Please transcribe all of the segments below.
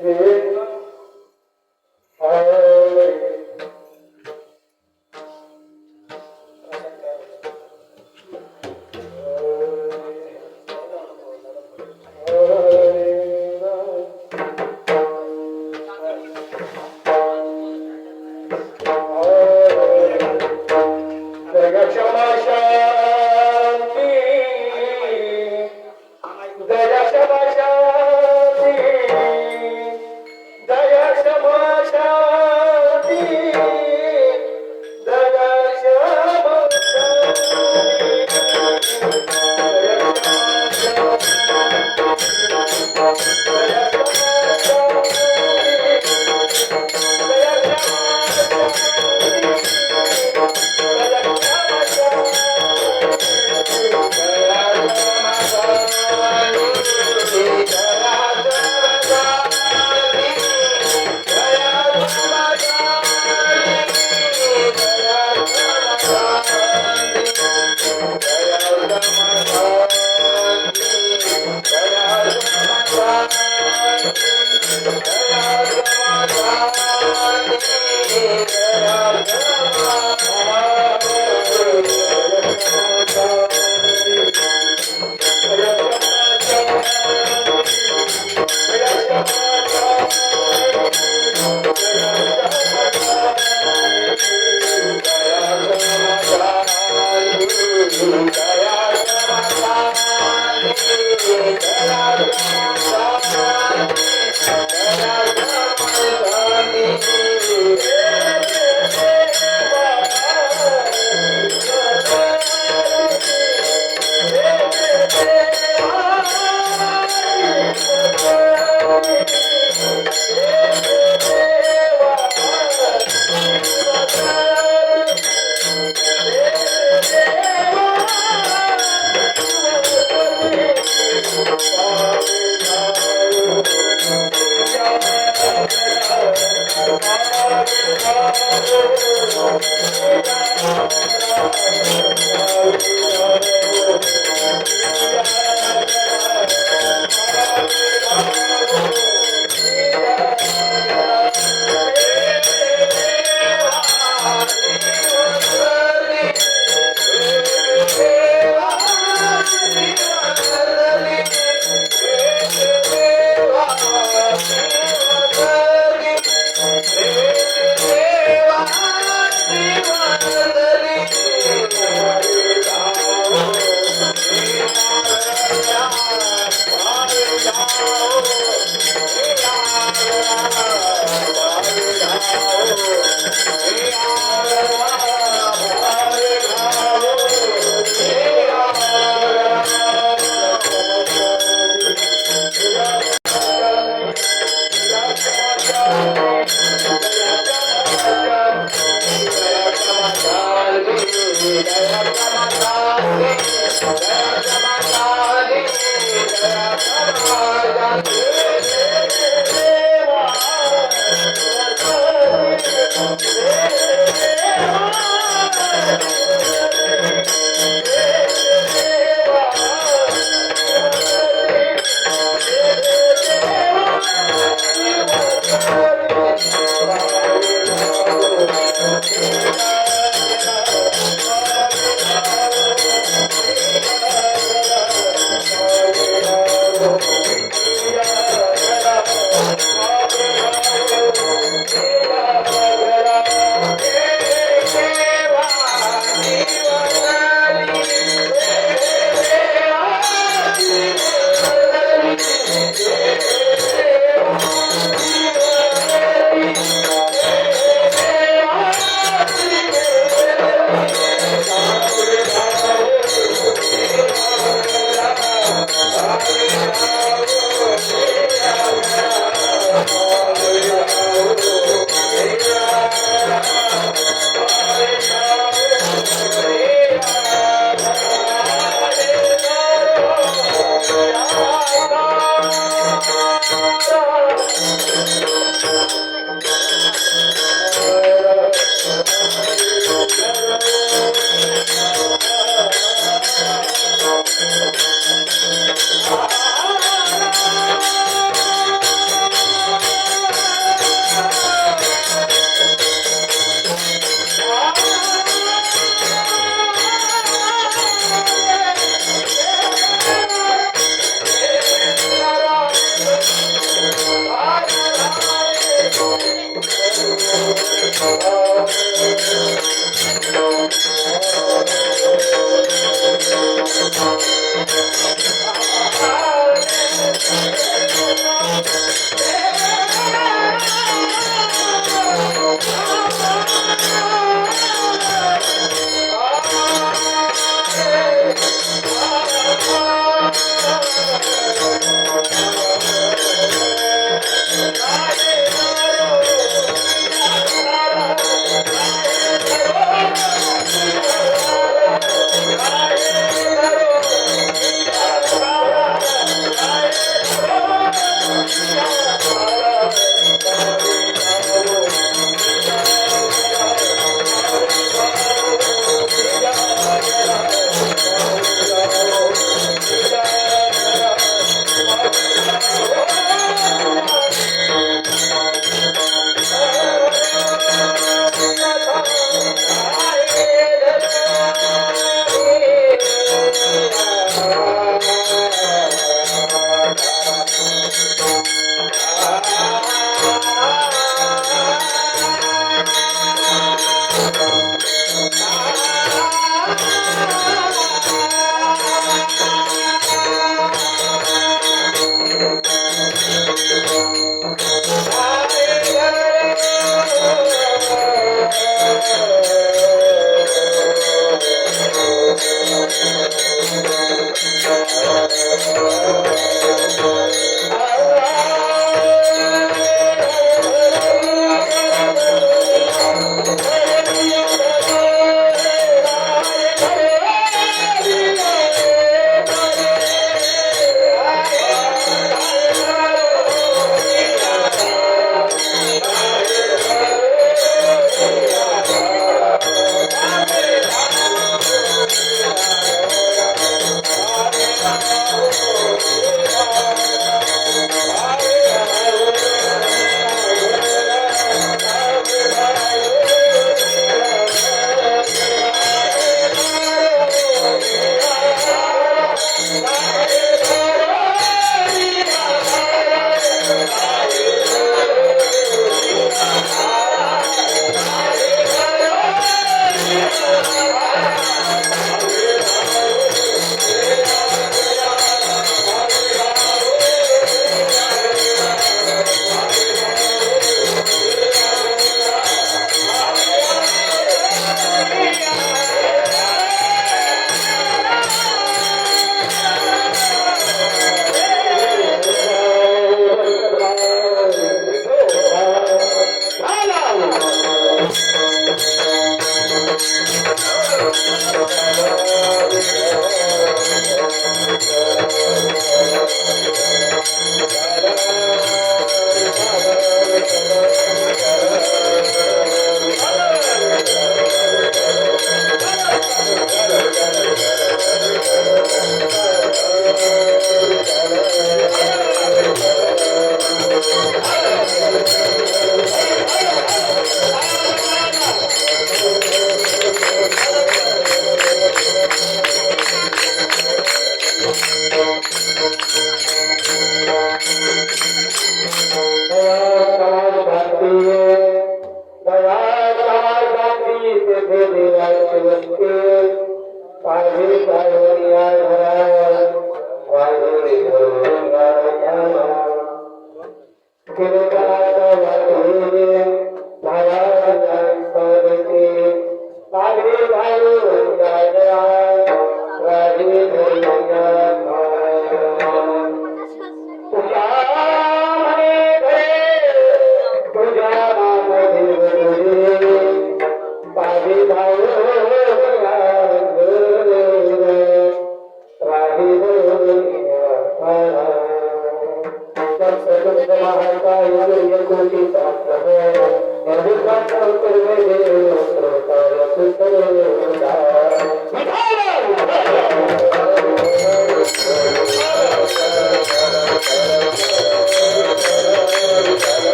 Hare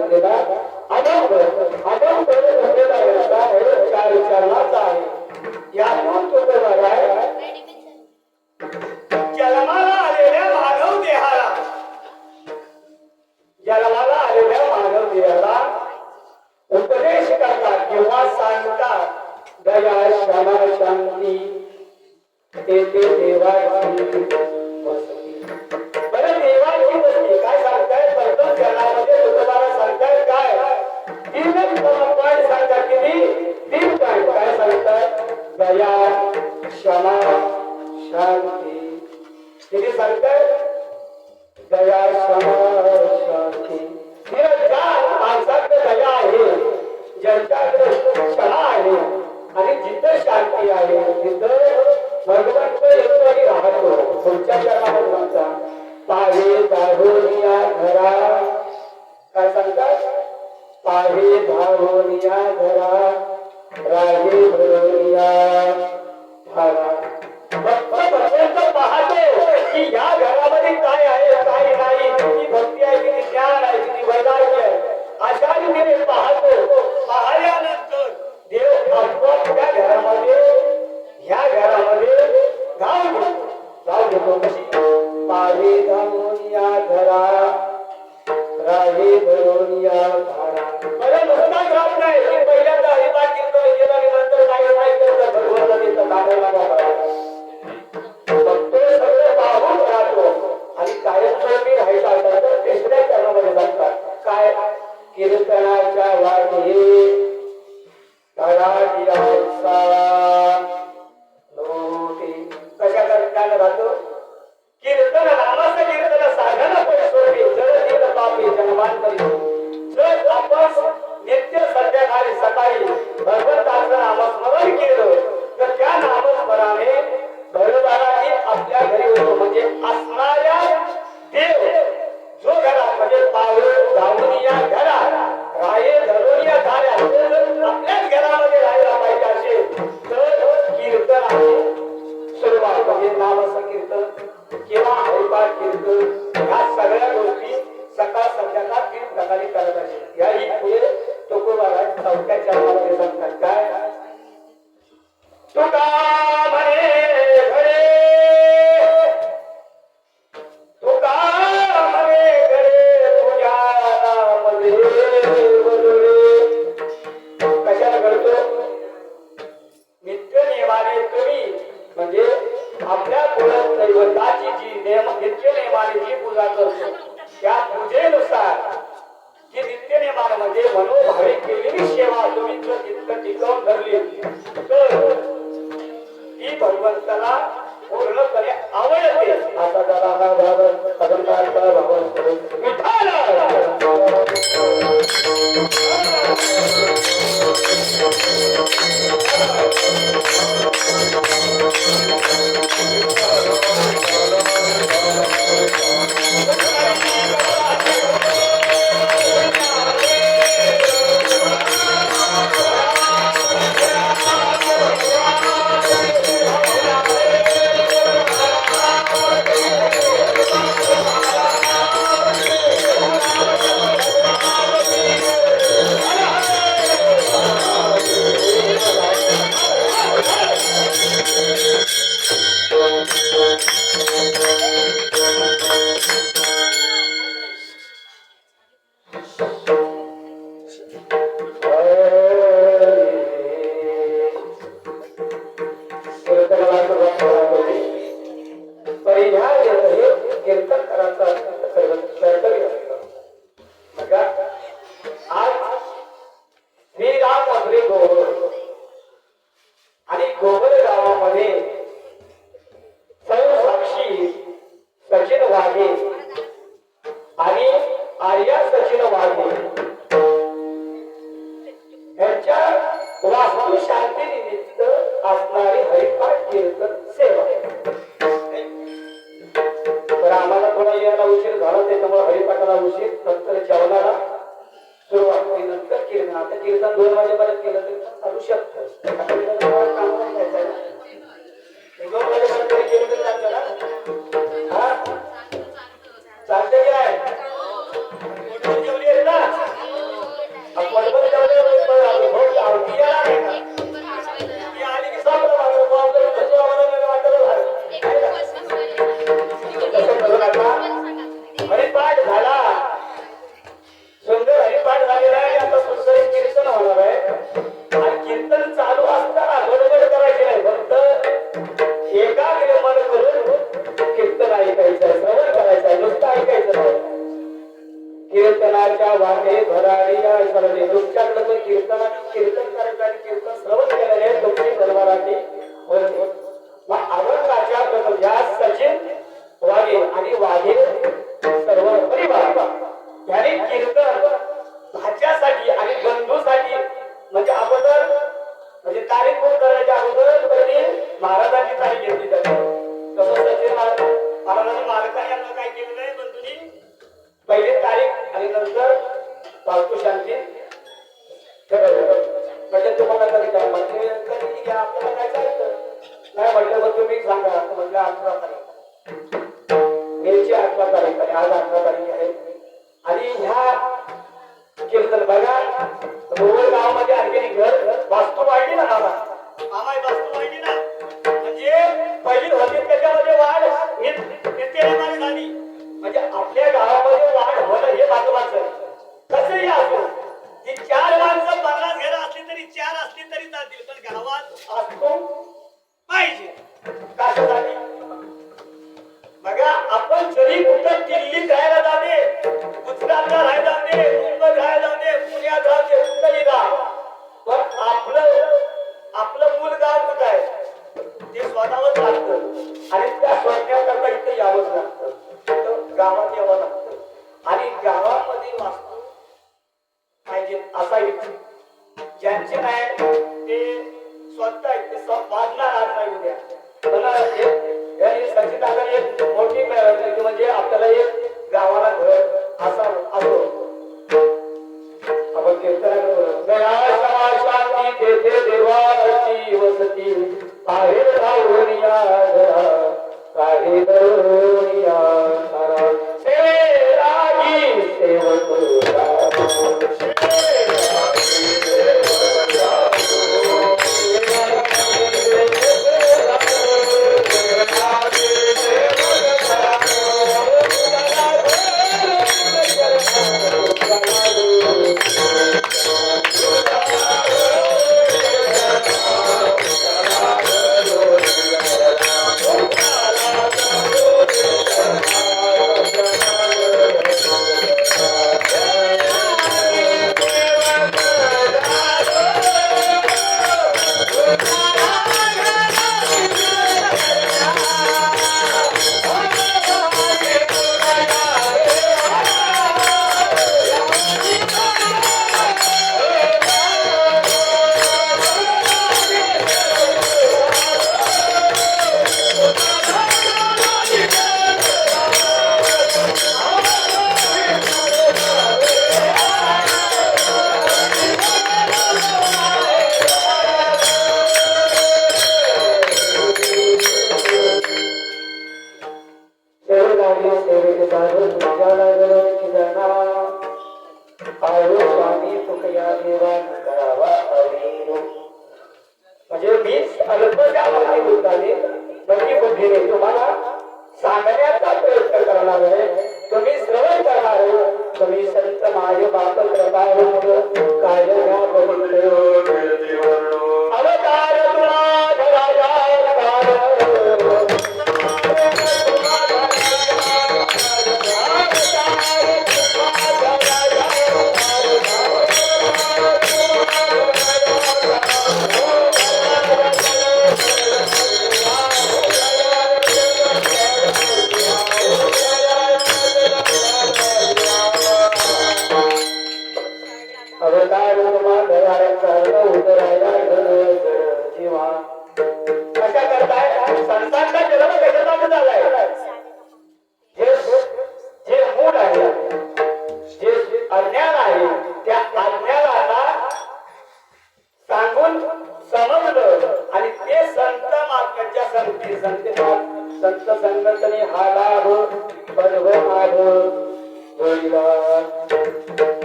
सांगितलेला अनंत अनंत घडलेला व्यवसाय आहे, चार विचारणाचा आहे. यातून तो बघा आहे जन्माला आलेल्या मानव देहाला, जन्माला आलेल्या मानव देहाला उपदेश करतात किंवा सांगतात दया क्षमा शांती तेथे देवाची वसती. बरं देवाची वसती काय सांगताय? प्रथम जन्मामध्ये तुकोबाला सांगताय काय? तीन पॉइंट सांगतात. किती? 3 पॉइंट. काय सांगतात? दया क्षमा शांती. किती सांगताय? दया क्षमा शांती. ज्या माणसाकडे दया आहे, ज्यांच्याकडे क्षमा आहे आणि जिथं शांती आहे तिथं भगवंत येतो आणि राहतो. पुढच्या जन्मामध्ये म्हणता पाहे धावोनिया घरा. काय सांगतात? पाहे धावोनिया घरा राहे भरोनिया धारा. भगवंत पाहतो की या घरामध्ये काय आहे काय नाही, किती भक्ती आहे, किती ज्ञान आहे, किती वैराग्य आहे. अशा रीतीने पाहतो. पाहिल्यानंतर देव आपोआप त्या घरामध्ये ह्या घरामध्ये गाव घेतो. गाव घेतो कशी? पाहे धावोनिया घरा राहे भरोनिया धारा. बरं नुसताच राहत नाही की पहिल्यांदा हरिपाठ कीर्तन केलं आणि नंतर काही नाही करत भगवंत तिथं काढायला तो सगळं पाहून राहतो आणि कायमस्वरूपी राहायचा तर तिसऱ्या चरणामध्ये सांगतात काय? कीर्तनाच्या वाटे तळाडियाचा लोटे. कशा करताना राहतो? कीर्तन नामाचं कीर्तन साधन परिस्वरूपी जड पापी जन्मांतरी. जर आपण नित्य संध्याकाळी सकाळी भगवंताचं नामस्मरण केलं तर त्या नामस्मरणाने घरदाराने आपल्या घरी होतो. म्हणजे असणाऱ्या देव जो घरात म्हणजे पावलं धावून या घरात राये धरून या झाल्या आपल्याच घरामध्ये राहायला पाहिजे असेल तर कीर्तन आहे सुरुवात. म्हणजे नाम संकीर्तन किंवा हरिपाठ कीर्तन ह्या सगळ्या गोष्टी सकाळ संध्याकाळ 3 प्रकारे करत असते. याही पुढे तुकोबाला 4थ्या चरणामध्ये सांगतात काय? तुका म्हणे घडे तुका म्हणे घडे तुझ्या नामदेव वदुळे. कशाला घडतो? नित्य नियमाने तुम्ही म्हणजे आपल्या कुलदैवताची जी नित्य नियमाने जी पूजा करतो त्या पूजेनुसार जी नित्य नियमामध्ये मनोभावे केलेली सेवा तुम्ही जर तितकं टिकवून धरली तर ही भगवंताला पूर्णपणे आवडते. असा जरा हा भाव कदमकारचा भाव शांती ठरवलं. म्हणजे तुम्हाला कधी काय म्हणजे कधी घ्या आपल्याला काय चालतं नाही म्हटलं मग तुम्ही सांगा म्हटलं 18 तारीख मेची 18 तारीख आणि आज 18 तारीख आहे आणि ह्या कीर्तन बघा रोड गावामध्ये आणखी घर वास्तू वाढली ना बाबा आम्हाला वास्तू वाढली ना म्हणजे पहिली होती त्याच्यामध्ये वाढ नित्यनेमाने झाली म्हणजे आपल्या गावामध्ये वाढ होणं हे महत्वाचं आहे. कसंही असो ती 4 माणसं 50 घरं असली तरी 4 असली तरी चालतील पण गावात असतो पाहिजे कशासाठी बघा आपण जरी कुठं दिल्लीत राहायला जाते गुजरातला राहायला जाते मुंबईत राहायला जाते पुण्यात राहते कुठंही राहा पण आपलं मूळ गाव कुठं आहे ते स्वतःवर लागतं आणि त्या स्वतःकरता इथे यावंच लागतं गावात यावं लागतं आणि गावामध्ये वास्तू पाहिजे असा ज्यांचे नाही ते स्वतः आहेत ते वाजणार आज नाही उद्या मला सचिदाकडे एक मोठी म्हणजे आपल्याला एक गावाला घर असा असो आपण कीर्तनाकडे दया शांती तेथे देवाची वसती आहे राहुनिया काही दरुनिया सारा सेवागी सेवक म्हणजे मीच अल्पज्ञानाची बुद्धाने बरी बुद्धीने तुम्हाला सांगण्याचा प्रयत्न करणार आहे तुम्ही श्रवण करणार आहे तुम्ही संत माझे बाप कृपा काय अवतार कशा करताय संतांचा जन्म कशासाठी झालाय जे मूळ आहे जे अज्ञान आहे त्या अज्ञानाला सांगून समजलं आणि ते संत महात्म्यांच्या संत संगतने हा लाभ पर्व माध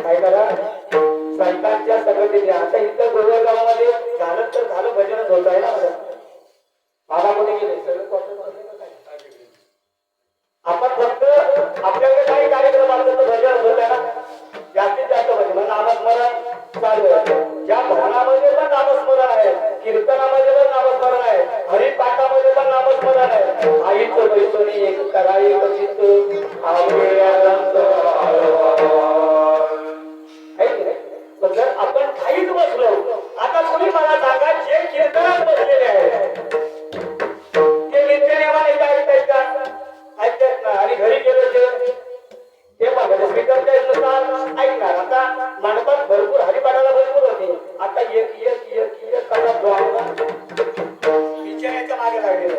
काय करा संतांच्या संगतीने आता इथं गोरेगावमध्ये झालं तर झालं भजनच होत आहे ना बाबा कुठे गेले सगळं आपण फक्त आपल्याकडे काही कार्यक्रम असतात तर भजन होत आहे ना जास्तीत जास्त भजन नामस्मरण चालू आहे ज्या भजनामध्ये पण नामस्मरण आहे कीर्तनामध्ये पण नामस्मरण आहे हरिपाठामध्ये पण नामस्मरण आहे आईचं वैसोनी एक कराई कचित जर आपण काहीच बसलो आता तुम्ही मला सांगा जे कीर्तनात बसलेले आहेत ते नित्यनेमाने ऐकतायत का ऐकतायत ना आणि घरी गेले ते बघा स्पीकरच्या नुसार ऐकणार आता मंडपात भरपूर हरिपाठाला भरपूर होते आता एक एक एक एक कसा विचारायच्या मागे लागलेलं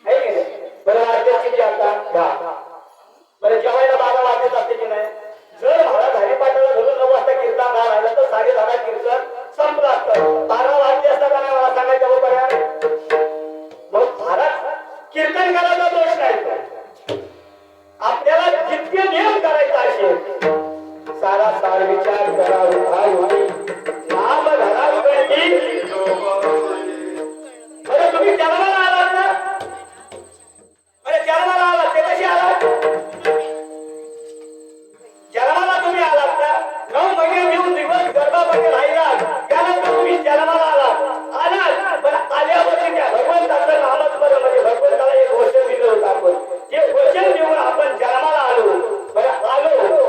आहे की नाही बरं वाजते किती आता बरं जेवायला 12 वाजत असते की नाही जर मला हरिपाठाला धरून 9 वाजता साधा कीर्तन संपला असतं. 12 वाजले असता का नाही मला सांगायचं हो पर्याय. मग भारत कीर्तन करायचा दोष नाही. आपल्याला जितके नियम करायचे असेल सारा सार विचार करा उठाय होती नाम धरा उघडली. बरं तुम्ही जन्माला आलात ना. बरं जन्माला आलात ते कशी आलात. जन्माला तुम्ही आलात ना. 9 महिने घेऊन दिवस गर्भामध्ये राहिलात त्यानंतर तुम्ही जन्माला आलात. पण आल्यावरती त्या भगवंताचं नामस्मरण म्हणजे भगवंताला एक वचन दिलं होतं आपण. ते वचन देऊन आपण जन्माला आलो. बरं आलो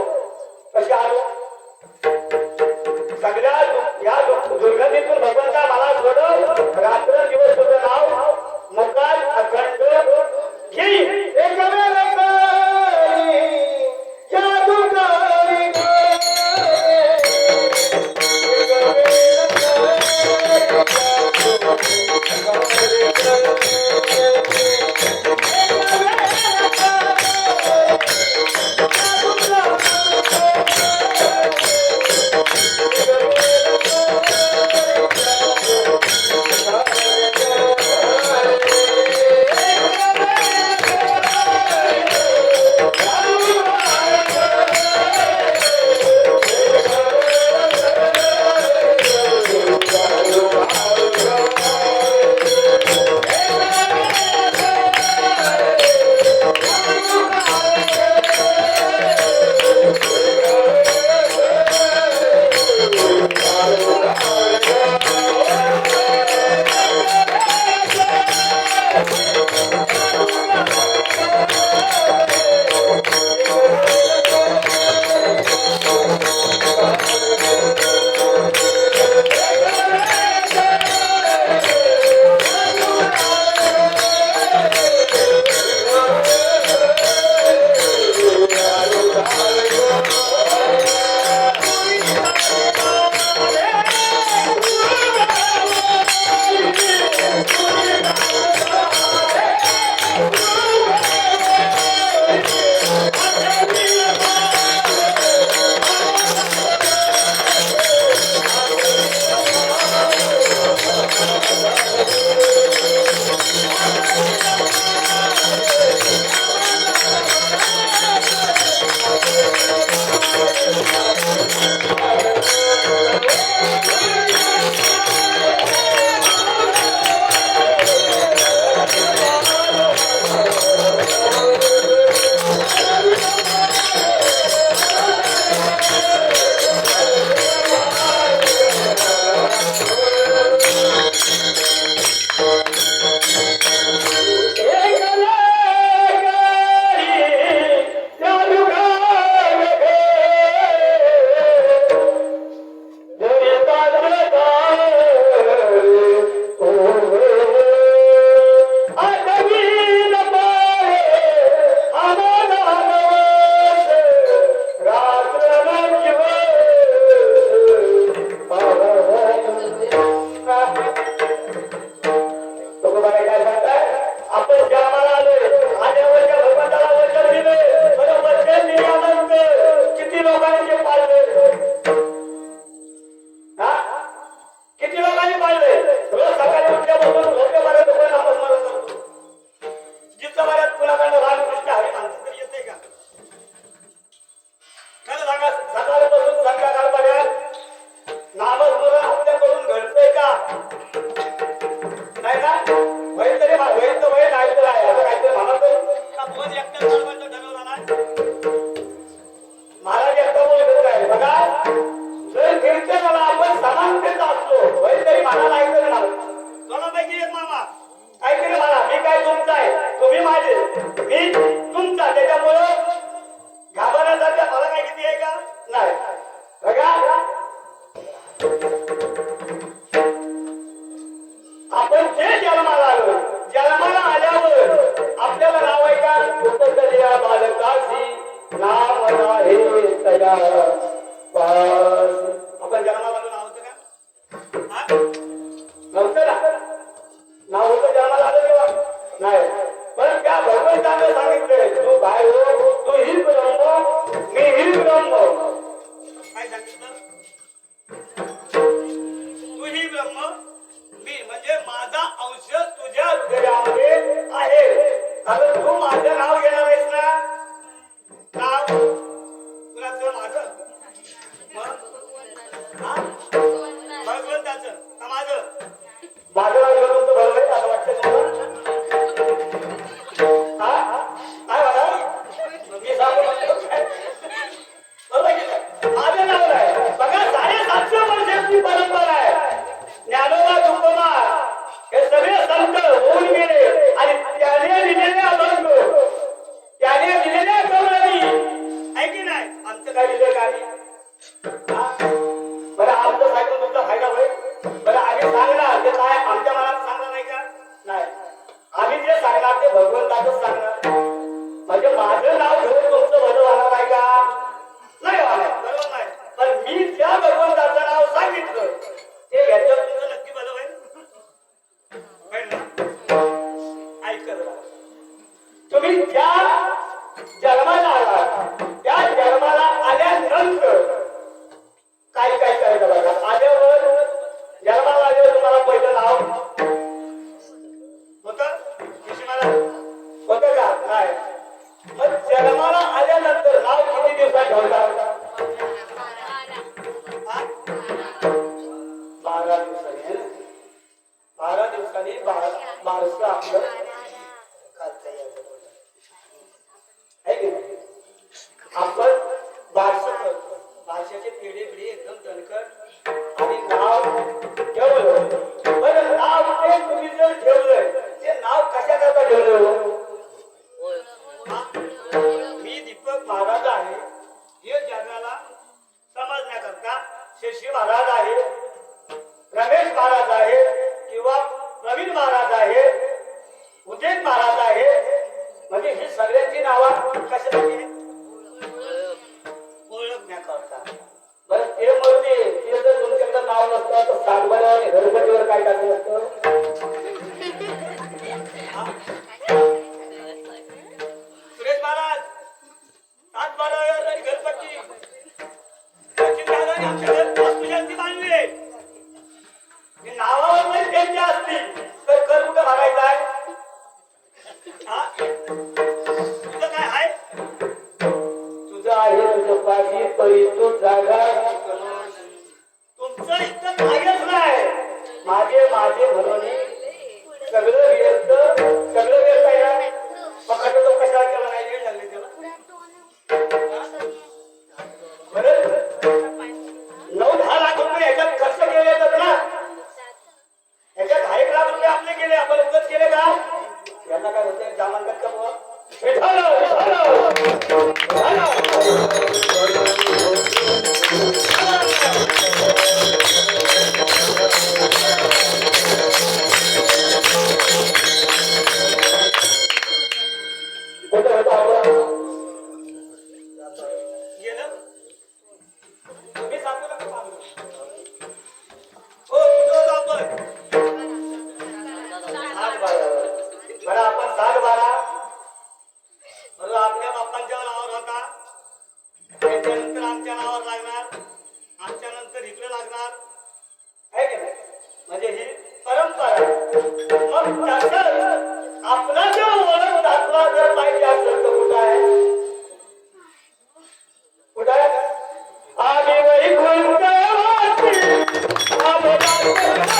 कसे आलो. सगळ्या या दुर्गतीतून भगवंता मला सोडव. रात्र दिवस तुझं नाव मुखात अखंड घेई. अगं तू माझं नाव घेणार आहेस ना? नाव कुणाचं? माझं? भगवंताचं का माझं? माझं नाव घेऊन तुमचं भलं होईल असं वाटतं तुम्हाला? काय म्हणा? मी सांगू म्हणतो काय? बरोबर की नाही? माझं नाव नाही. बघा 750 वर्षांची परंपरा आहे. ज्ञानोबा तुकोबा हे सगळे संत होऊन गेले आणि त्याने दिलेले अभंग, त्याने दिलेल्या कवळणी आहे की नाही? आमचं काय दिलं का आम्ही? बरं आमचं सांगून तुमचा फायदा होईल? बरं आम्ही सांगणार ते काय आमच्या मनात सांगणार नाही का? नाही, आम्ही जे सांगणार ते भगवंताचंच सांगणार. म्हणजे माझं नाव घेऊन तुमचं भलं होणार आहे का? नाही होणार, बरोबर नाही. पण मी ज्या भगवंताचं नाव सांगितलं ते घेतलं तुमचं नक्की भलं होईल. तुम्ही ज्या जन्माला आलात त्या जन्माला आल्यानंतर काय काय करायचं बघा. आल्यावर जन्माला आल्यावर तुम्हाला पहिलं नाव होतं होतं का? नाही. मग जन्माला आल्यानंतर नाव किती दिवसात ठेवतात? 12 दिवसांनी. 12 दिवसांनी बारसं आपलं घालता यायचं. आपण बारसं करतो. बारशाचे पेढे बिडे एकदम दणकट आणि नाव ठेवलं. बरं नाव ते तुम्ही जर ठेवलंय ते नाव कशाकरता ठेवलं? मी दीपक महाराज आहे हे जगाला समजण्याकरता. शशी महाराज आहे, रमेश महाराज आहे किंवा प्रवीण महाराज आहे, उदय महाराज आहे. म्हणजे ही सगळ्यांची नावं कशासाठी? ओळखण्याकरता. बरं ते म्हणते ते जर तुमच्याकडे नाव नसतं तर सातबारा आणि घरपट्टीवर काय टाकलं असतं? सुरेश महाराज सातबारावर आणि घरपट्टी आमच्याकडे वस्तुशांती मांडली आहे. नावावर जरी त्यांची असली तर कर कुठं भरायचा आहे? तुझं काय आहे? तुझं आहे तुझं पाठी परी तू जागा. तुमचं इतकं काहीच नाही. माझे माझे म्हणून सगळं व्यर्थ, सगळं व्यर्थ आहे. पकड तो कशाला केला नाही? वेळ लागली त्याला. बरं 9-10 लाख रुपये याच्यात खर्च केले जातात ना. याच्यात 1.5 लाख रुपये आपले गेले. आपण उगत केले का? यांना काय होते? जामानगत का बुवा? तुम्ही सांगू नका. बरं आपण 7-12 आपल्या बाप्पांच्या नावावर होता. त्याच्यानंतर आमच्या नावावर लागणार, आमच्या नंतर इकडे लागणार आहे की नाही? म्हणजे ही परंपरा. मग तसंच आपला जो ओळख दाखला जर पाहिजे असेल तर कुठं आहे? कुठं आहे? आम्ही वैकुंठवासी, आम्ही वैकुंठवासी.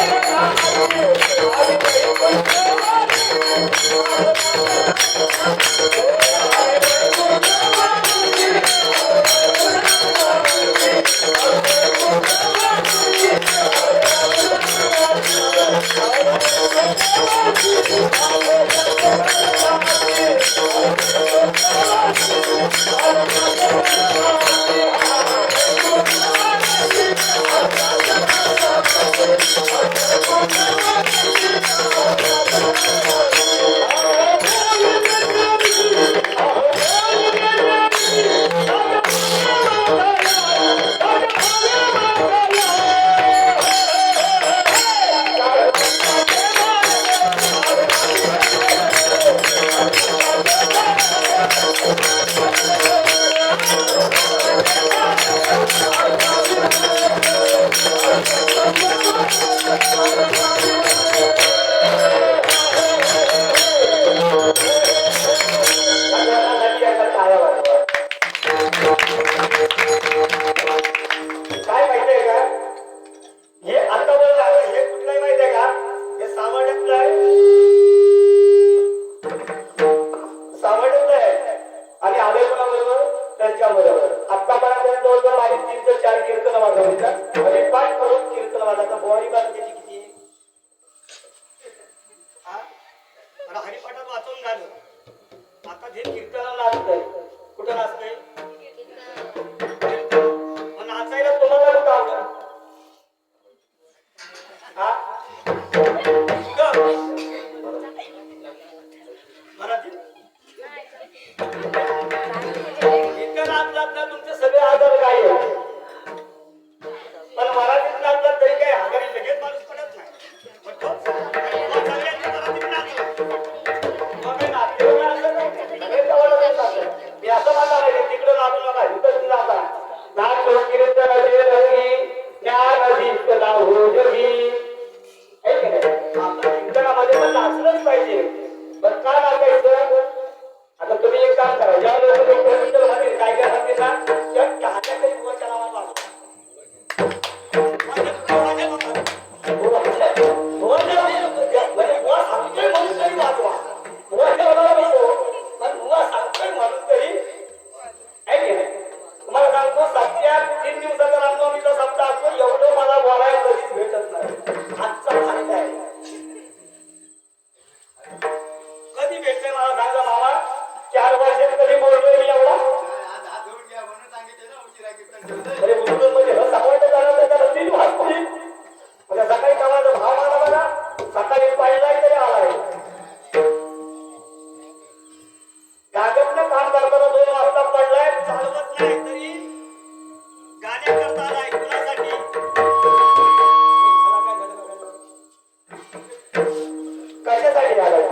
हा इतर आपला तुमचे सगळे आजार काय आहे पण मराठीत नाचला तरी काही आजारी लगेच माणूस पडत नाही पण तो सगळ्यांनी मराठीत नाचला मग नाचले असं नाही सगळे जवळ मी असं म्हणणार आहे तिकडे नाचू नका इथंच नाचा नाच कीर्तन रंगी ज्ञान दिसला हो जगी आपल्या कीर्तनामध्ये पण नाचलंच पाहिजे पण का नाचायचं आता तुम्ही एक काम करा ज्या लोक म्हणतील काय काय सांगतील ना त्या कहाण्या काही उभं नावाला तुम्हाला सांगतो सत्यात 3 दिवसाचा रामनवमीचा सप्ताह असतो एवढं मला बोलायला कधीच भेटत नाही आजचा फायदा आहे कधी भेटते मला सांगा मामा 4 वर्षात कधी बोलतोय मी एवढा अरे बुलबुल मध्ये सावंत झालं तर त्याला 3 वाज पडली म्हणजे सकाळी कामाचा भाव आला बघा सकाळी पाहिला तरी आलाय गागरनं काम करताना 2 वाजता पडलाय चालवत नाही तरी गाण्या करता आलाय कुणासाठी कशासाठी आलाय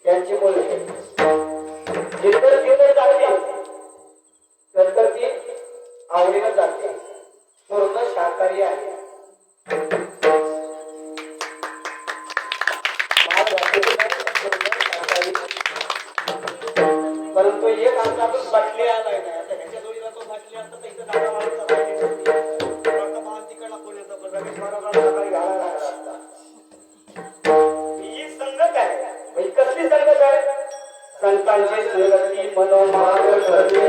त्यांची मुले जिथं तिथं जाते तर ती आवडीनं जाते पूर्ण शाकाहारी आहे परंतु एक आमचा बाटली आलाय नाही आता ह्याच्या जोडीला तो बाटली आता तर इथं दादा माणूस माल तिकडला कोण येतं पण रमेश महाराज सकाळी घालायला लागला असता ही संगत आहे कसली संगत आहे संतांची संगती मनोमाग करते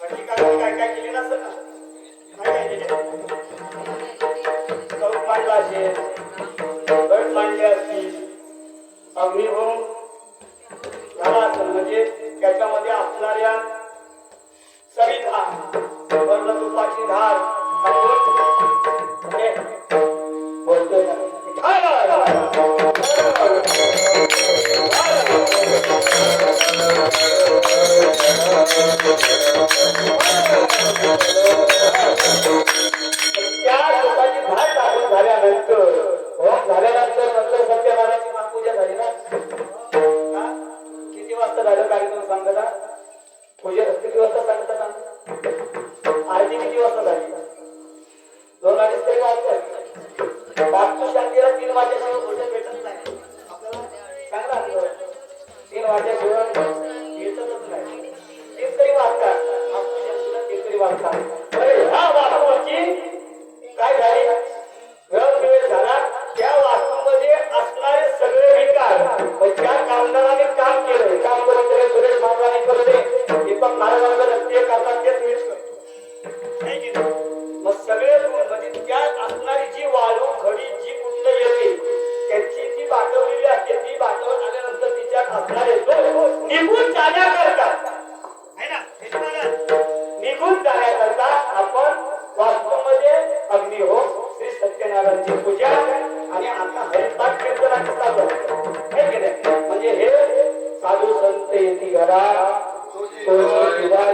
म्हणजे काय काय केली नसेल ना, काय काय केले, चौक मांडला असेल, गट मांडले असतील, अग्निहोम झाला असेल, म्हणजे त्याच्यामध्ये असणाऱ्या सविधा वर्ण तुपाची धार बोलतोय ना त्या तुपाची धार टाकून झाल्यानंतर नंतर सत्यनारायणाची महापूजा झाली ना. किती वाजता झालं कार्यक्रम सांगता, पूजा किती वाजता सांगता, आरती किती वाजता झाली, 2:30 तरी वाजतात. वास्तुशांतीला 3 वाजल्याशिवाय भोजन भेटत नाही आपल्याला, चांगला 3 वाजल्याशिवाय भेटतच नाही. 3 तरी वाजतात वास्तुशांतीला, 3 तरी वाजतात. ह्या वास्तूची काय झाली, वेळ झाला. त्या वास्तूमध्ये असणारे सगळे विकार ज्या कामगाराने काम केलंय, काम करत सुरेश महाराजांनी करते, दीपक महाराजांना रस्ते करतात तेच मीच करतो. मग सगळे म्हणजे त्यात असणारी जी वाळू खडी जी कुठं येते त्याची ती बाटवलेली असते. ती बाटवून आल्यानंतर तिच्यात असणारे दोष निघून जाण्याकरता आहे ना, निघून जाण्याकरता आपण वास्तूमध्ये अग्निहोम, श्री सत्यनारायणची पूजा आणि आता हरिपाठ कीर्तनाची चालू आहे की नाही. म्हणजे हे साधू संत येती घरा दिवाळी म्हणजे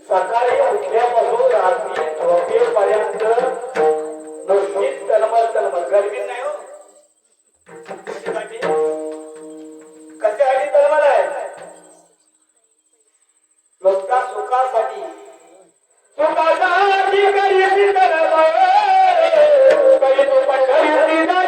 सकाळी उठल्यापासून रात्री झोपेपर्यंत नुसतीच तलमल गरमी नाही हो. कशासाठी तलमल आहे? नुसता सुखासाठी. सुखासाठी करीसी तलमल, करी तू पंढरीची जाय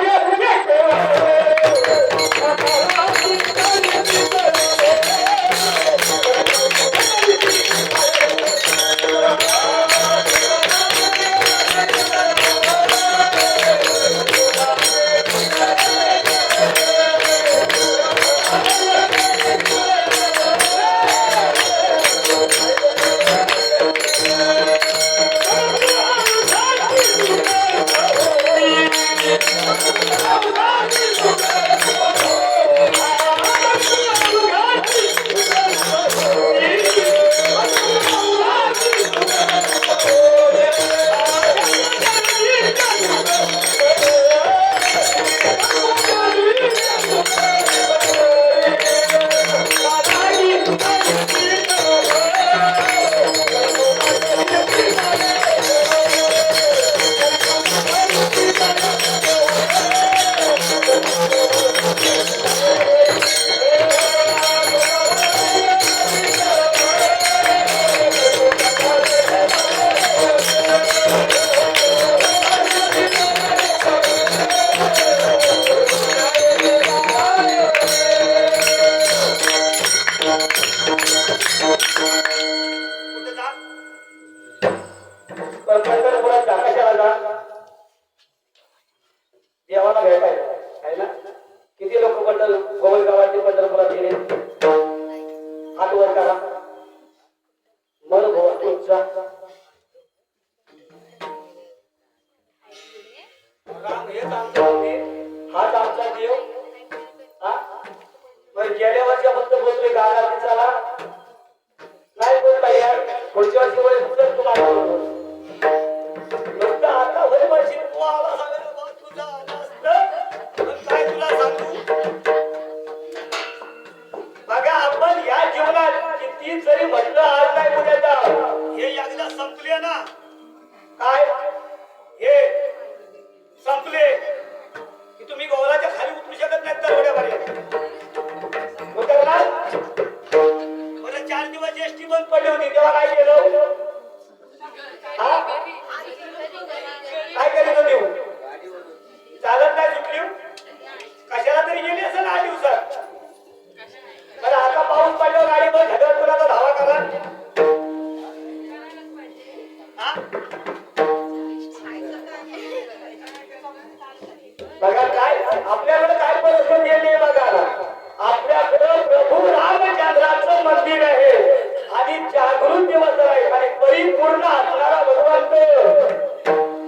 येऊ हा बरं गेल्या वर्षा फक्त बोलतोय गाला तिचाला नाही बोलता यार पुढच्या वर्षी वय सुद्धा तुम्हाला नुसतं आता वय वर्षी तू आला सांगायला तुझा आला असतं काय तुला सांगू बघा आपण या जीवनात किती जरी म्हटलं आज नाही उद्याचा हे एकदा संपले ना काय हे संपले की तुम्ही गौराच्या खाली उतरू शकत नाही दरवड्यापर्यंत उतरणार मला 4 दिवस एसटी बंद पडली होती तेव्हा काय केलं काय करीत होती चालत नाही सुटली कशाला तरी गेली असेल 8 दिवसात पण आता पाऊस पडल्यावर गाडी बंद झाल्यावर कुणाचा धावा करा बघा काय आपल्याकडे काय परिस्थिती आहे बघा आपल्याकडे प्रभू रामचंद्राचं मंदिर आहे आणि जागृत दिवस आहे आणि परिपूर्ण असणारा भगवंत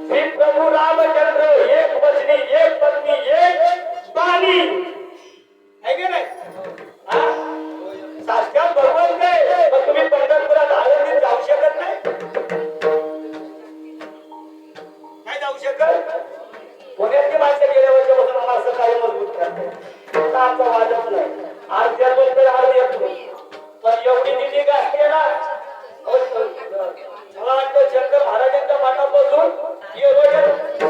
श्री प्रभू रामचंद्र एक वचनी एक पत्नी एक बाणी आहे की नाही साक्षात भगवंत आहे पण तुम्ही पंढरपुरात आळंदीत जाऊ शकत नाही नाही जाऊ शकत पुण्यातली माणसं गेल्या वर्षापासून आम्हाला सकाळी मजबूत करते आमचा वादच नाही आज त्यातून तर आज येत नाही पण एवढी निधी असते ना मला वाटतं शंकर महाराजांच्या पाठापासून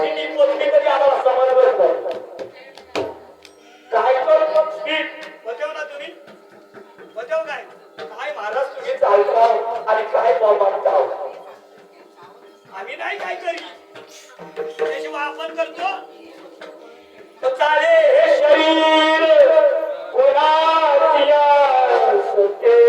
निधी पोचली तरी आम्हाला समजवर काय तो स्पीड बचाव ना तुम्ही बचाव काय महाराज तुम्ही चालता आणि काय मागता आम्ही नाही काय करी त्याशिवाय आपण करतो तर चाले हे शरीर कोणाची असते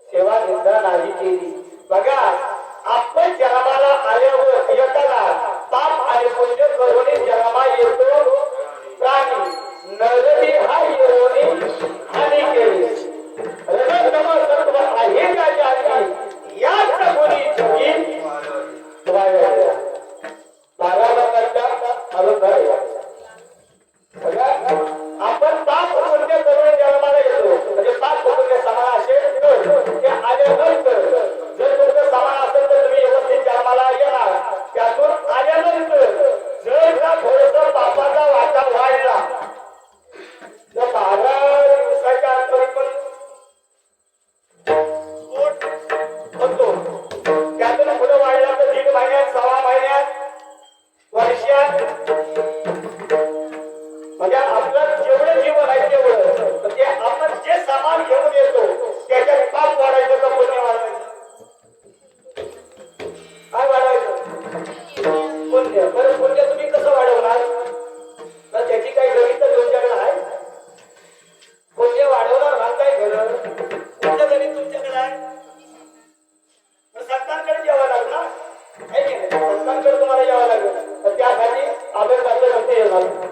सेवा निंदा नाही केली. बघा आपण जन्माला आल्यावर एकाला पाप आणि पुण्य करून जन्मा येतो प्राणी नरवी हा येऊनी हानी केली रजतम सत्व आहे का जाती याच गुणी जगी वाया बाराला करता अनुभव बघा आपण पाप पुण्य करून जन्माला येतो म्हणजे पाप पुण्य समान असेल तर ते आल्यानंतर जर तुमचं समान असेल तर तुम्ही व्यवस्थित जन्माला येणार. त्यातून आल्यानंतर जर का थोडस पापाचा वाटा वाढला तर 12 दिवसाच्या अंतरी पण होतो. त्यातून पुढे वाढला तर 1.5 महिन्यात 6 महिन्यात वर्षात म्हणजे आपलं जेवढं जीवन आहे तेवढं तर ते आपण जे सामान घेऊन येतो त्याच्यात पाप वाढायचं का पुण्य वाढवायचं? काय वाढवायचं? पुण्य. बरं पुण्य तुम्ही कसं वाढवणार? तर त्याची काही गणित तुमच्याकडे आहे? पुण्य वाढवणार ना काय खरं? तुमचं गणित तुमच्याकडे आहे? संतांकडे यावं लागलं ना, आहे की नाही? संतांकडे तुम्हाला यावं लागेल तर त्यासाठी अभ्यासाचं गणित येणार.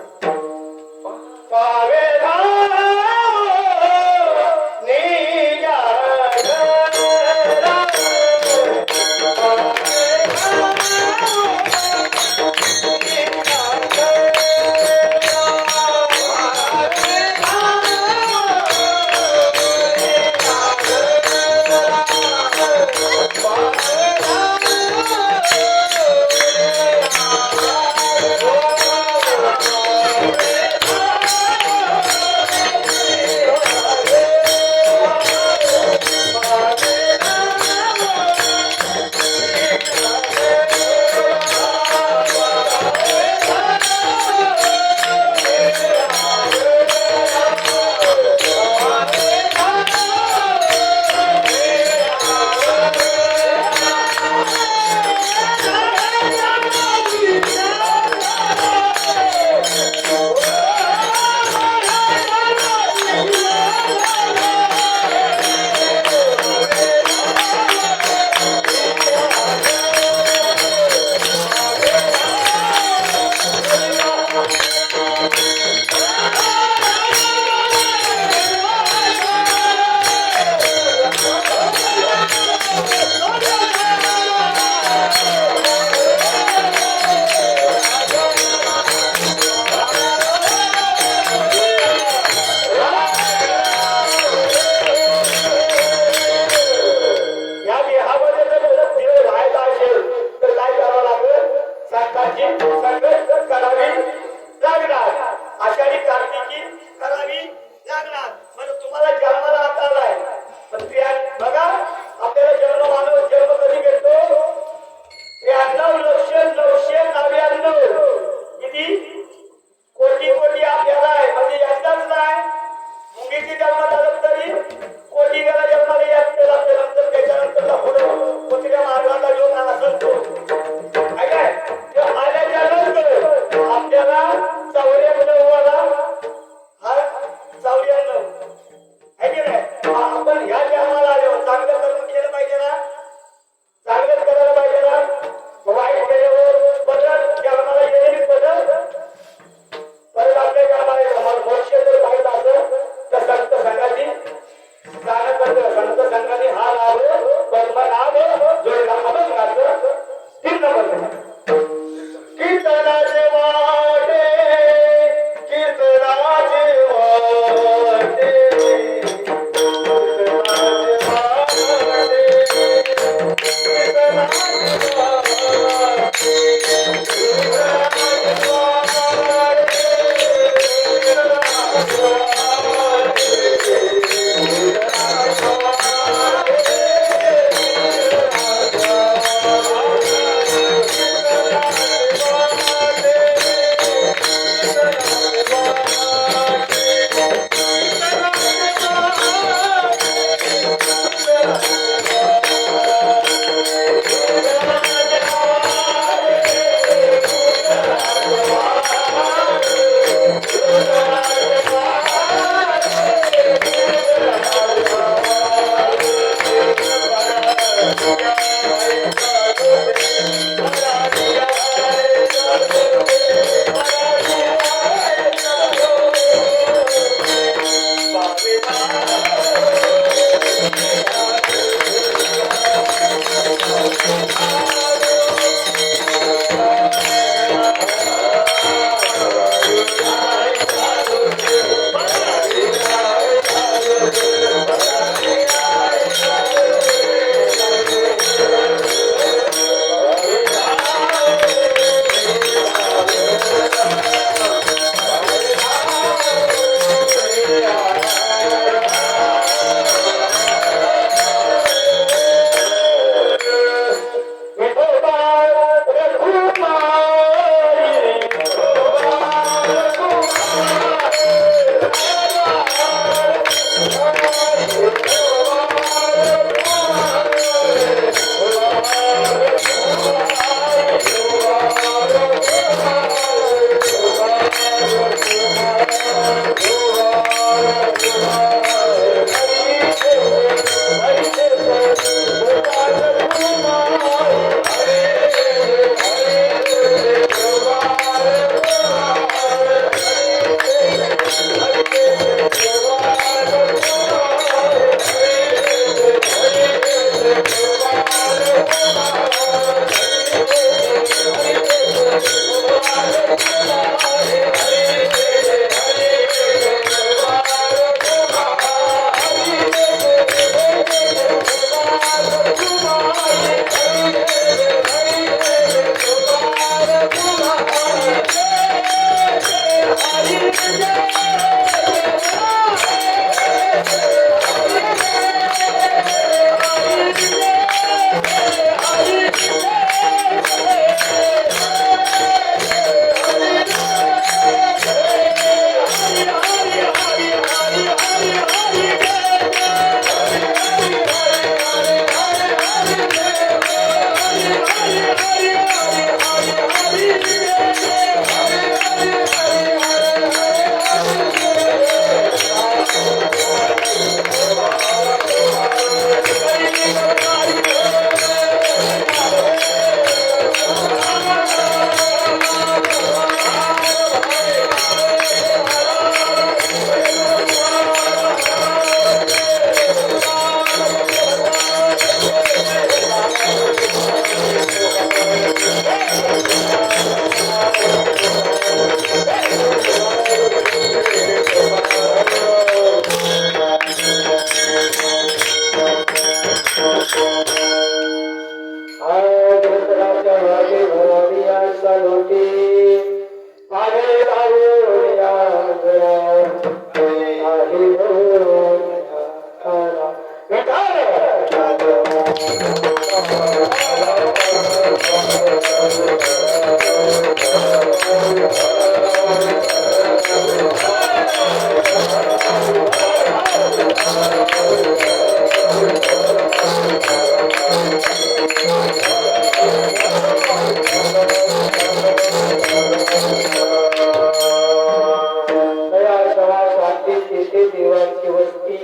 देवाची वस्ती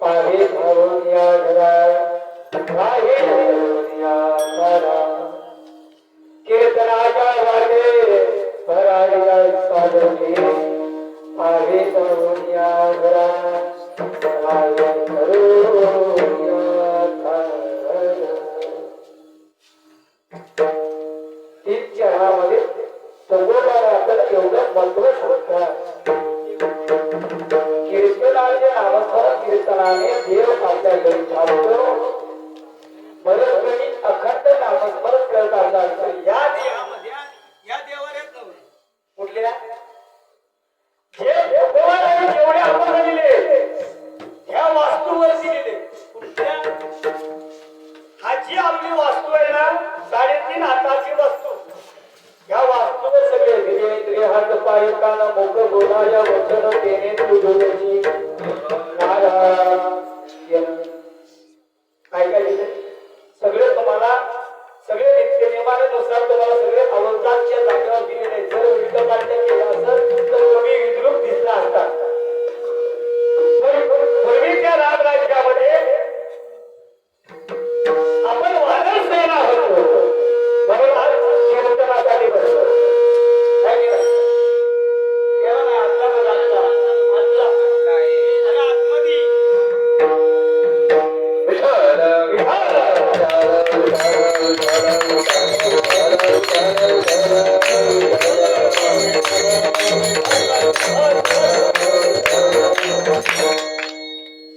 पाहे धावून या घरा पाहे धावून या घरा कीर्तनाच्या वाटे भराया साधने पाहे धावून या घरा पाहे धरून या घरा. तीन चरणामध्ये संगोपाला आपल्याला एवढं महत्व सांगतात. कीर्तनाचे नामस्मरण कीर्तनाने देव आपल्या घरी थांबतो. बरेच कधी अखंड नामस्मरण करत असतात. या देहामध्ये या देवाला येत नव्हते कुठल्या जे भगवानाने जेवढे आपण दिले ह्या वास्तूवरती दिले. कुठल्या हा जी आपली वास्तू आहे ना 3.5 हाताची वस्तू या वास्तूवर सगळे दिले. हात पाय कान मुख बोला या वचन तेने तुझी काय काय दिले सगळे तुम्हाला सगळे नित्य नियमानुसार तुम्हाला सगळे अवस्थांच्या जागेवर दिले नाही. जर उलट पालट केलं असत तर तुम्ही विद्रूप दिसला असता. पूर्वीच्या रामराज्यामध्ये आपण वानर सेना होतो म्हणून आज कीर्तनासाठी बसलो.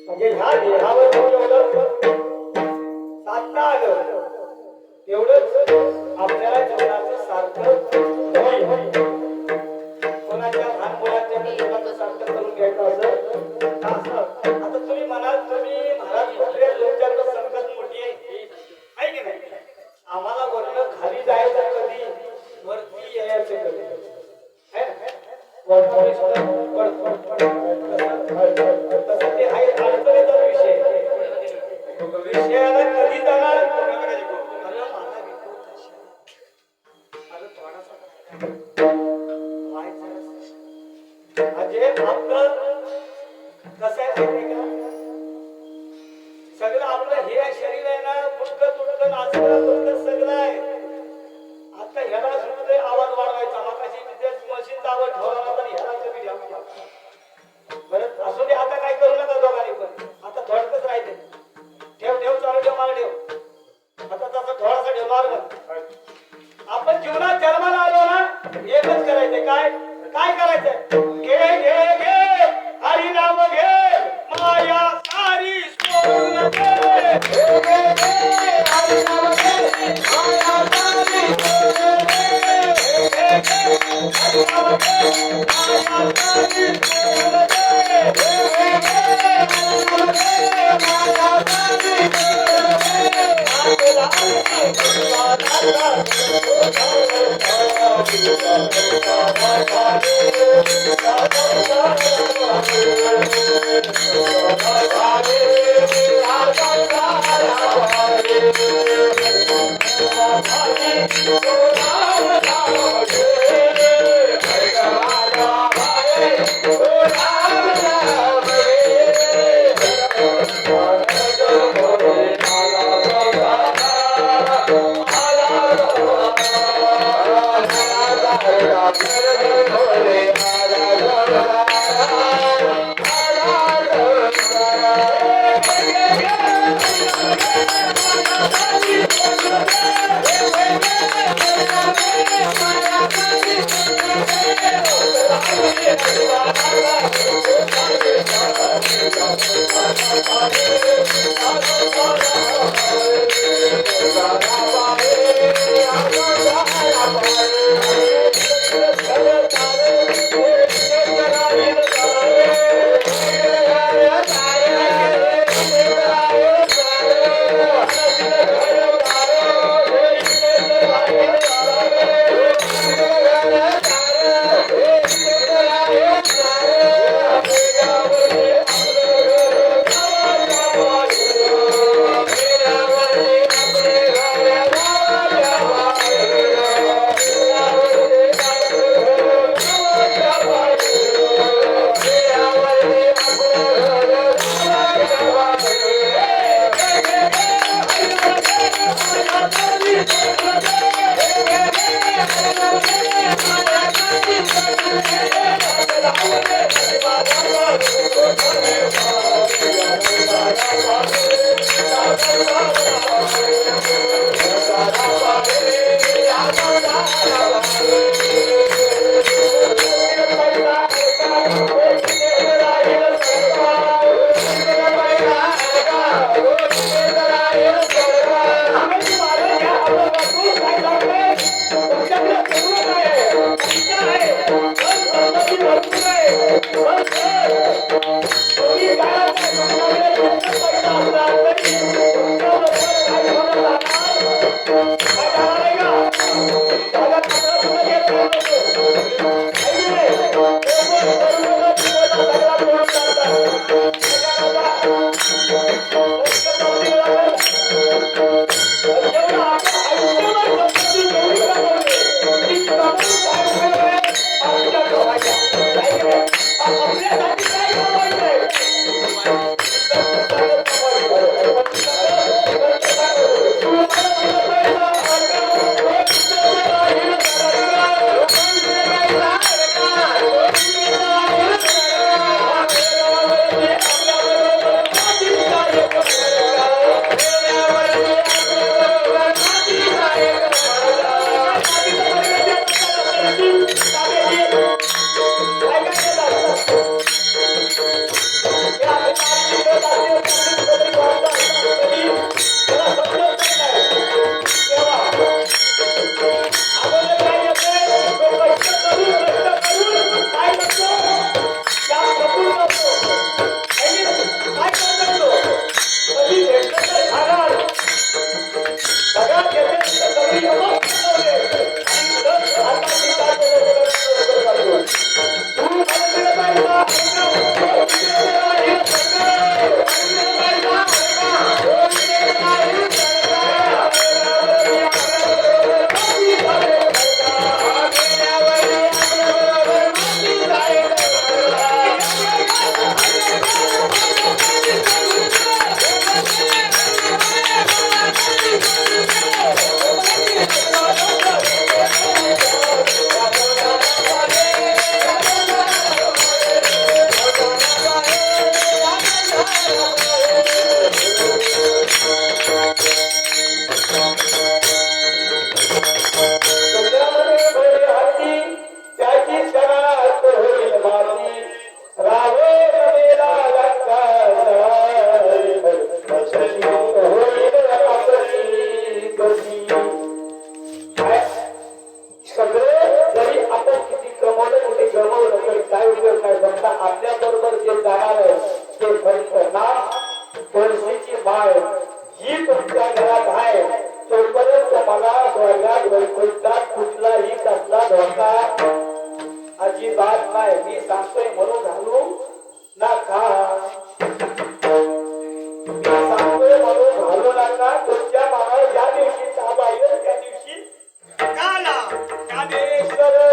म्हणजे ह्या देहावर जेवढं साधता आलं तेवढंच आपल्याला जीवनाचं सार्थक होईल. कोणाच्या लहान मुलांच्या जीवनाचं सार्थक करून घ्यायचं असं आता तुम्ही म्हणाल तुम्ही महाराज कुठले तुमच्याकडे संकट मोठी आहे की नाही. आम्हाला वरनं खाली जायचं कधी वरती यायचं कधी तसं ते आहे अडचणीचा विषय. विषयाला कधी जाणार म्हणजे आपलं कसं आहे माहिती का सगळं आपलं हे शरीर आहे ना मुटकं तुटकं नाचणं तुटकं सगळं आहे. आता ह्याला सुद्धा आवाज वाढवायचा मगाशी मशीनचा आवाज ठेवला पण ह्याला कमी द्यावा. बरं असू दे आता काय करू नका दोघांनी पण आता थोडकच राहिले. ठेव ठेव चालू ठेव मला ठेव आता तसं थोडासा ठेवणार ना. आपण जीवनात जन्माला आलो ना एकच करायचंय काय काय करायचंय घे घे घे हरी नाम घे माया सारी सोडून दे. हरी नाम घे माया सारी सोडून दे. हरी नाम घे माया सारी सोडून दे. घरात आहे तोपर्यंत मला स्वर्गात वैकुंठात कुठलाही कसला धोका अजिबात नाही. मी सांगतोय म्हणून घालू नका, मी सांगतोय म्हणून घालू नका. तुमच्या मनावर ज्या दिवशी ताबा येईल त्या दिवशी ज्ञानेश्वर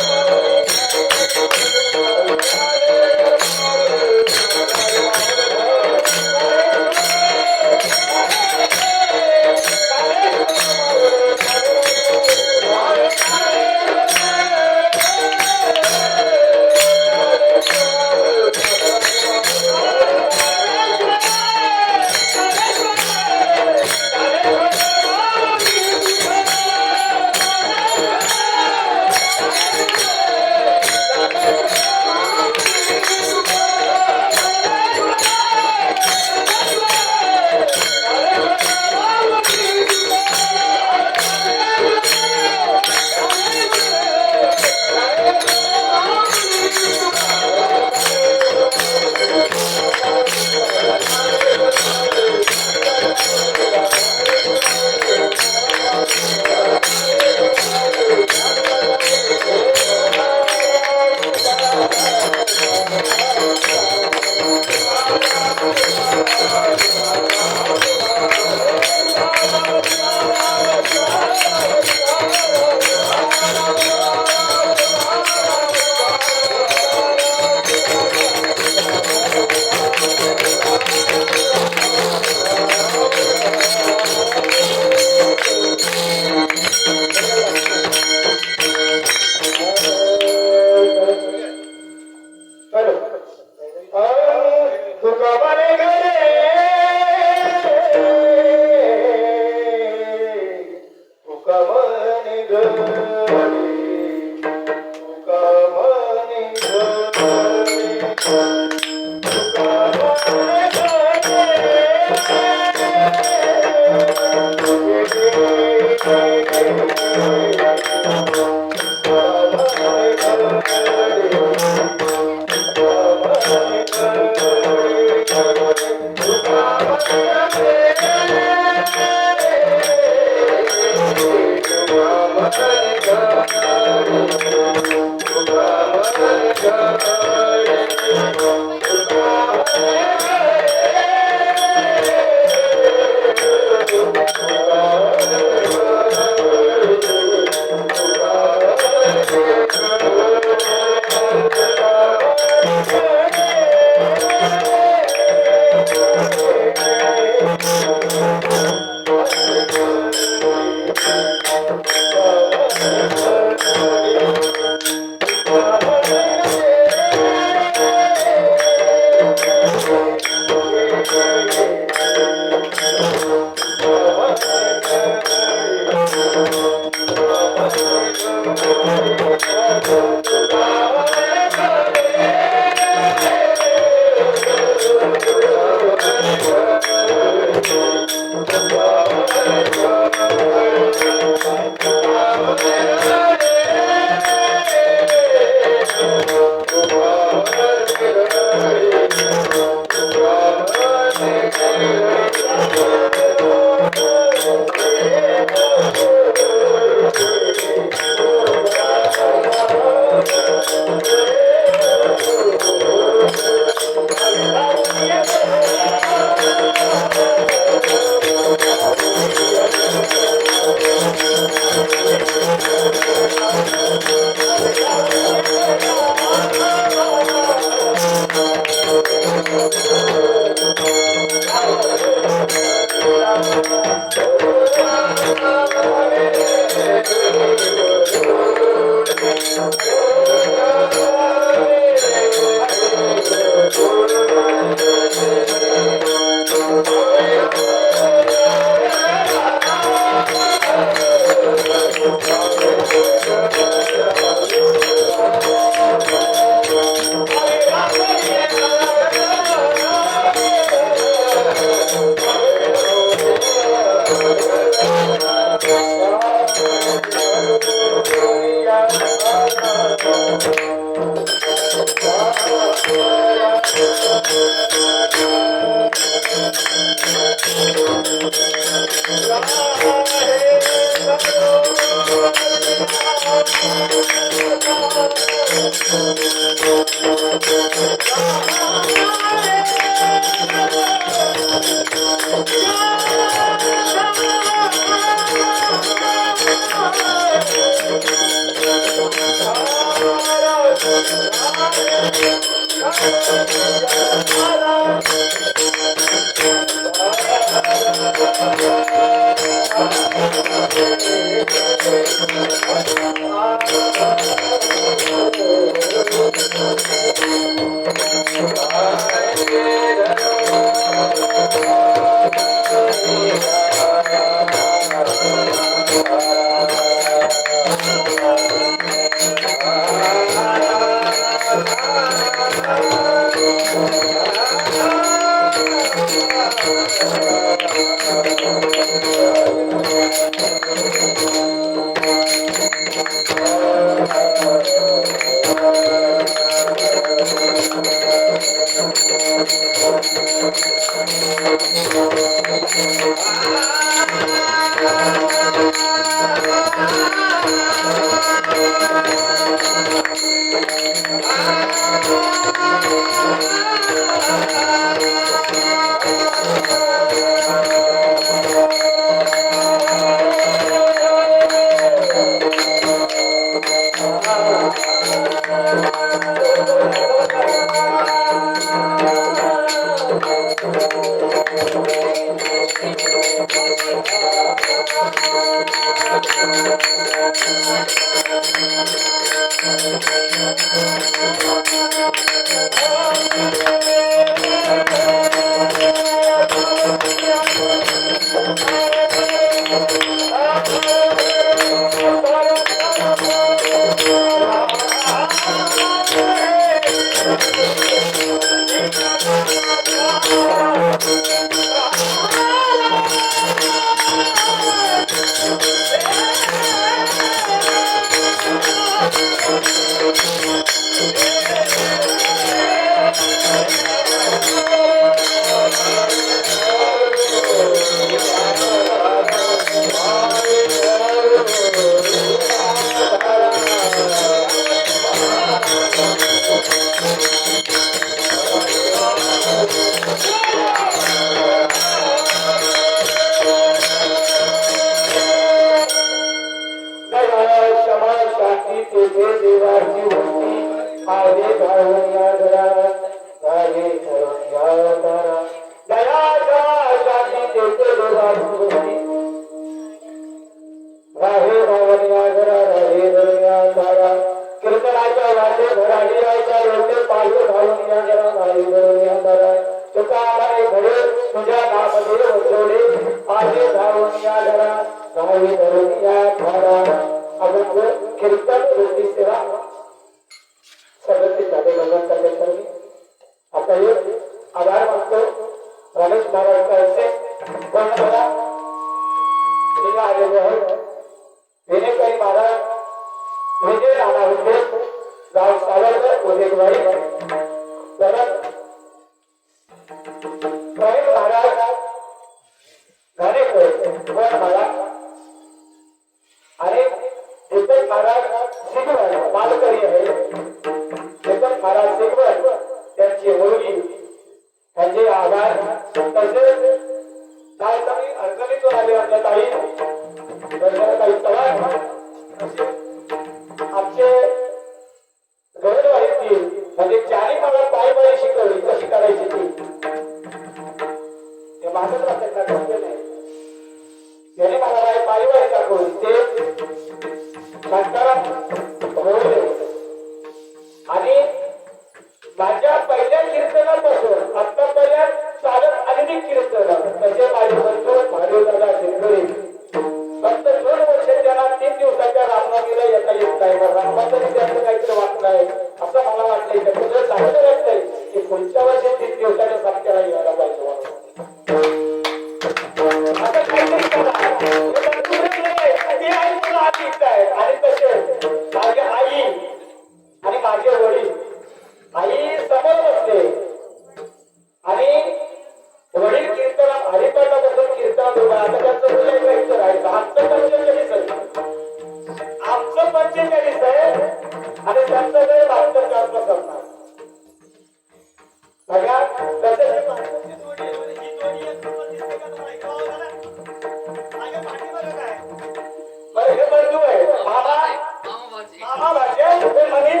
कोणी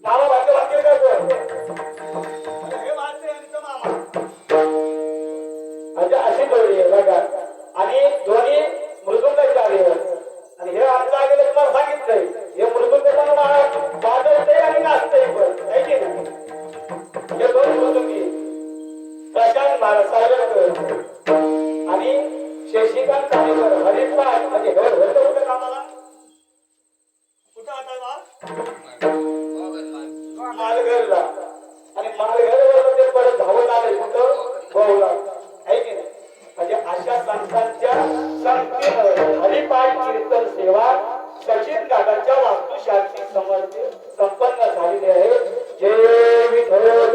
मामा वाद्य वाजतील का कोण हे वाजते यांचं मामा. म्हणजे अशी जोडी आहे बघा आणि दोन्ही मृदुंगाचे आले आणि हे आमचं आलेलं तुम्हाला सांगितलंय हे मृदुंग पण वाजवतंय आणि नाचतंय पण आहे की नाही हे दोन मृदुंगी प्रशांत सावरकर आणि शशिकांत काळेकर हरिपाठ म्हणजे घर होतं होतं कामाला कुठं आता बा? मालघरला आणि मालघरवर ते परत धावत आले कुठं गोवला आहे की नाही म्हणजे अशा संतांच्या संगतीनं हरिपाठ कीर्तन सेवा सचिन दादांच्या वास्तुशास्त्री समर्पित संपन्न झालेली आहे जय विठ्ठल